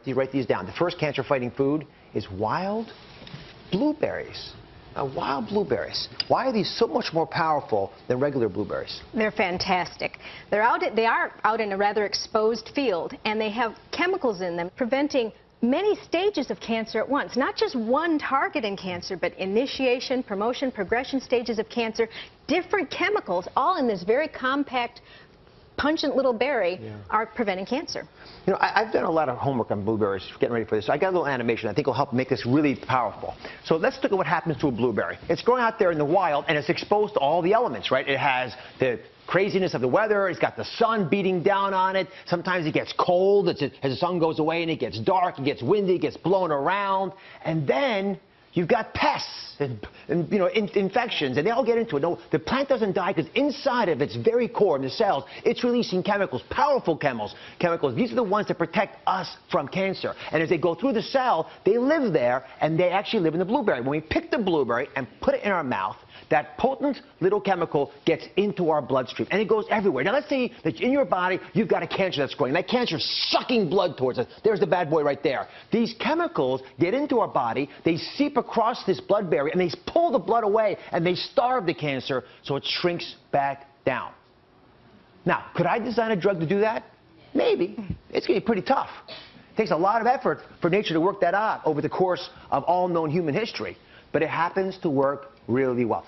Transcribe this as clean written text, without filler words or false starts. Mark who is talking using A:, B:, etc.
A: you write these down. The first cancer-fighting food is wild blueberries. Now, wild blueberries, why are these so much more powerful than regular blueberries?
B: They're fantastic. They are out in a rather exposed field, and they have chemicals in them preventing many stages of cancer at once. Not just one target in cancer, but initiation, promotion, progression stages of cancer, different chemicals, all in this very compact, pungent little berry, are preventing cancer.
A: You know, I've done a lot of homework on blueberries, getting ready for this. So I got a little animation I think will help make this really powerful. So let's look at what happens to a blueberry. It's growing out there in the wild, and it's exposed to all the elements, right? It has the craziness of the weather. It's got the sun beating down on it. Sometimes it gets cold as the sun goes away, and it gets dark, it gets windy, it gets blown around. And then you've got pests and you know, infections, and they all get into it. No, the plant doesn't die because inside of its very core, in the cells, it's releasing chemicals, powerful chemicals. These are the ones that protect us from cancer. And as they go through the cell, they live there, and they actually live in the blueberry. When we pick the blueberry and put it in our mouth, that potent little chemical gets into our bloodstream, and it goes everywhere. Now, let's say that in your body, you've got a cancer that's growing. That cancer is sucking blood towards us. There's the bad boy right there. These chemicals get into our body, they seep across this blood barrier, and they pull the blood away, and they starve the cancer so it shrinks back down. Now, could I design a drug to do that? Maybe. It's going to be pretty tough. It takes a lot of effort for nature to work that out over the course of all known human history, but it happens to work really well.